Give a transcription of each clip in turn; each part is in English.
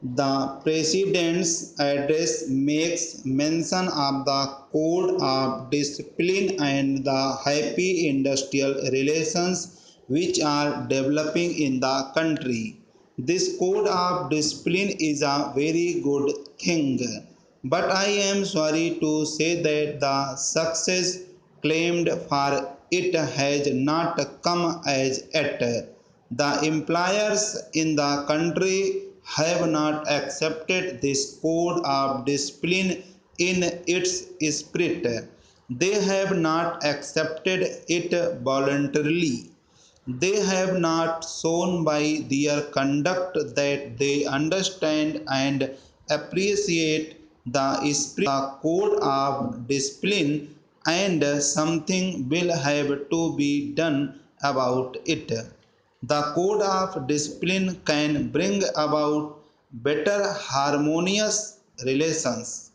The President's address makes mention of the code of discipline and the happy industrial relations which are developing in the country. This code of discipline is a very good thing, but I am sorry to say that the success claimed for it has not come as yet. The employers in the country have not accepted this code of discipline in its spirit. They have not accepted it voluntarily. They have not shown by their conduct that they understand and appreciate the spirit of the code of discipline, and something will have to be done about it. The code of discipline can bring about better harmonious relations.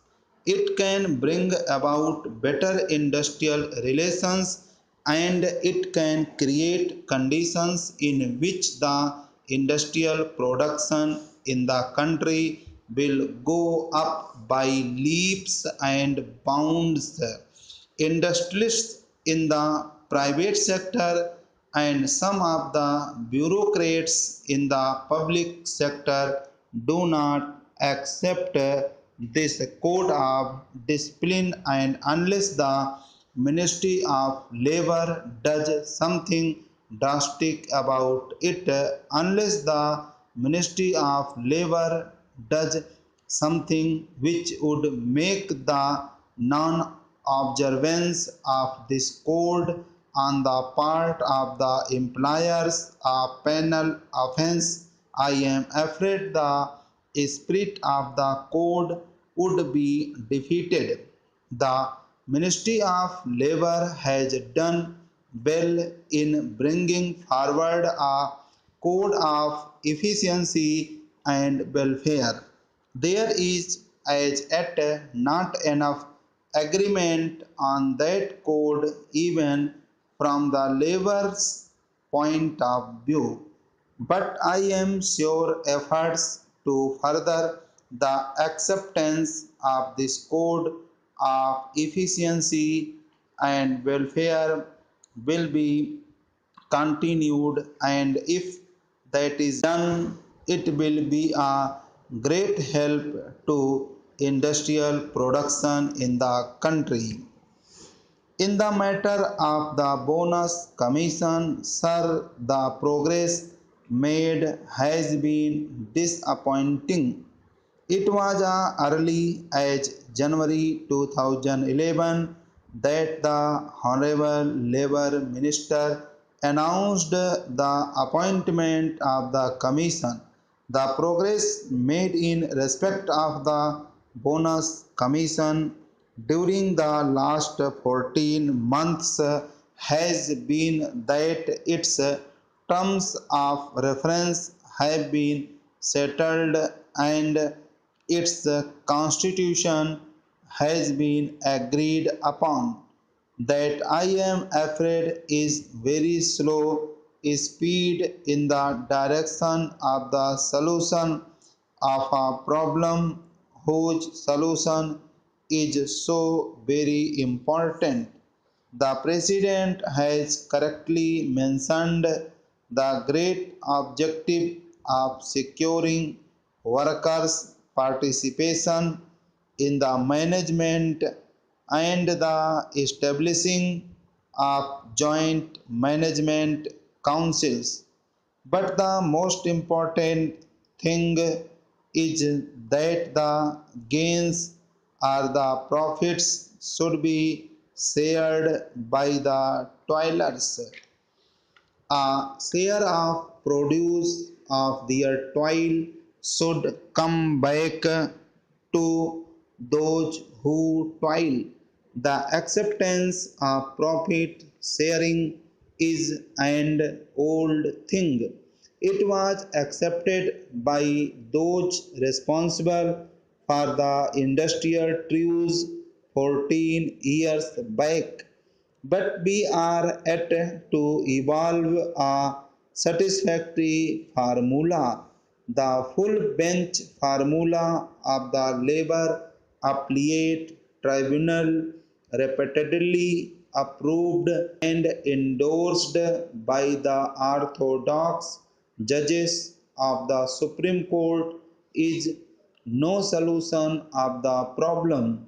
It can bring about better industrial relations, and it can create conditions in which the industrial production in the country will go up by leaps and bounds. Industrialists in the private sector and some of the bureaucrats in the public sector do not accept this code of discipline, and unless the Ministry of Labor does something drastic about it, unless the Ministry of Labor does something which would make the non observance of this code on the part of the employers a penal offense, I am afraid the spirit of the code would be defeated. The Ministry of Labor has done well in bringing forward a code of efficiency and welfare. There is as yet not enough agreement on that code even from the labor's point of view. But I am sure efforts to further the acceptance of this code of efficiency and welfare will be continued, and if that is done, it will be a great help to industrial production in the country. In the matter of the bonus commission, sir, the progress made has been disappointing. It was early as January 2011 that the Honorable Labour Minister announced the appointment of the Commission. The progress made in respect of the Bonus Commission during the last 14 months has been that its terms of reference have been settled and its constitution has been agreed upon. That I am afraid is very slow speed in the direction of the solution of a problem whose solution is so very important. The President has correctly mentioned the great objective of securing workers' participation in the management and the establishing of joint management councils. But the most important thing is that the gains or the profits should be shared by the toilers. A share of produce of their toil should come back to those who toil. The acceptance of profit sharing is an old thing. It was accepted by those responsible for the industrial truce 14 years back, but we are yet to evolve a satisfactory formula. The full bench formula of the Labour Appellate Tribunal, repeatedly approved and endorsed by the orthodox judges of the Supreme Court, is no solution of the problem.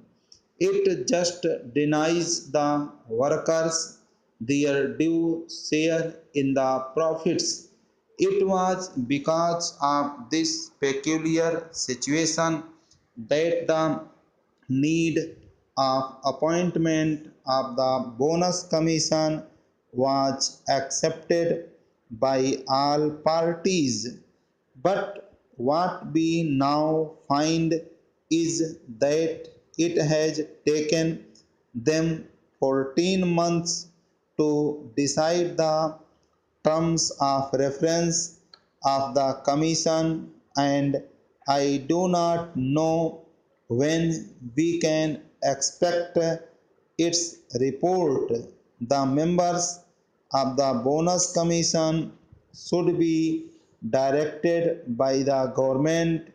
It just denies the workers their due share in the profits. It was because of this peculiar situation that the need of appointment of the bonus commission was accepted by all parties. But what we now find is that it has taken them 14 months to decide the terms of reference of the commission, and I do not know when we can expect its report. The members of the bonus commission should be directed by the government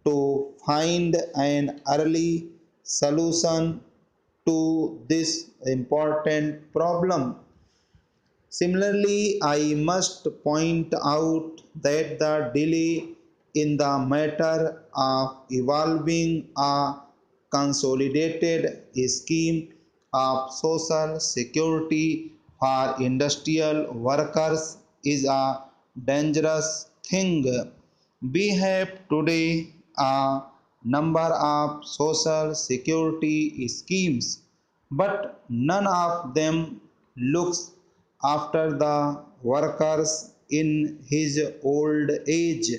to find an early solution to this important problem. Similarly, I must point out that the delay in the matter of evolving a consolidated scheme of social security for industrial workers is a dangerous thing. We have today a number of social security schemes, but none of them looks after the workers in his old age.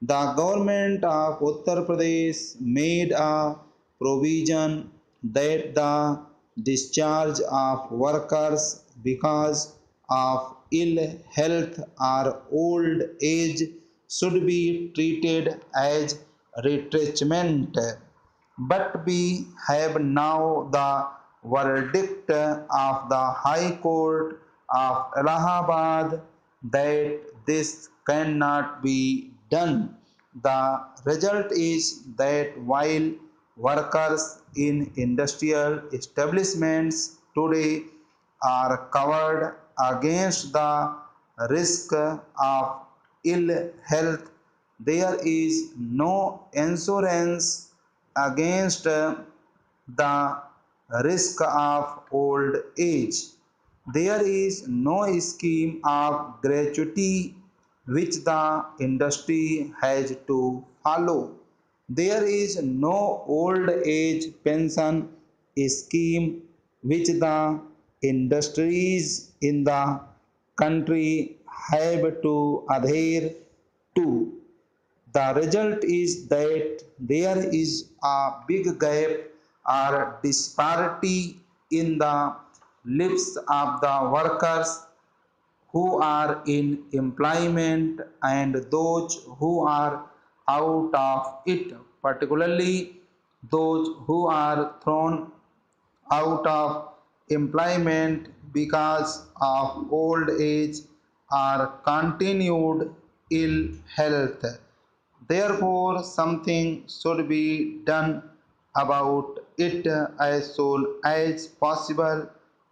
The government of Uttar Pradesh made a provision that the discharge of workers because of ill health or old age should be treated as retrenchment. But we have now the verdict of the High Court of Allahabad that this cannot be done. The result is that while workers in industrial establishments today are covered against the risk of ill health, there is no insurance against the risk of old age. There is no scheme of gratuity which the industry has to follow. There is no old age pension scheme which the industries in the country have to adhere to. The result is that there is a big gap or disparity in the lives of the workers who are in employment and those who are out of it, particularly those who are thrown out of employment because of old age or continued ill health. Therefore, something should be done about it as soon as possible,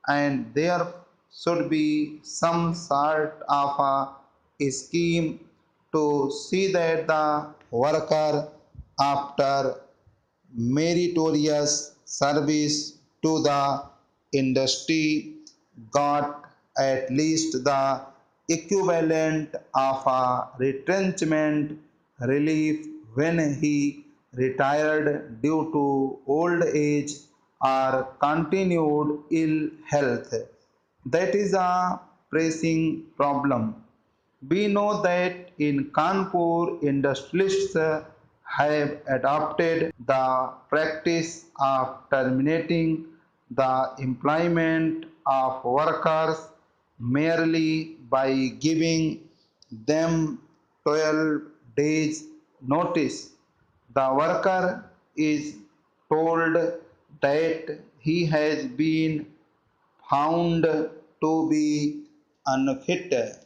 and there should be some sort of a scheme to see that the worker, after meritorious service to the industry, got at least the equivalent of a retrenchment relief when he retired due to old age or continued ill health. That is a pressing problem. We know that in Kanpur, industrialists have adopted the practice of terminating the employment of workers merely by giving them 12 days notice. The worker is told that he has been found to be unfit.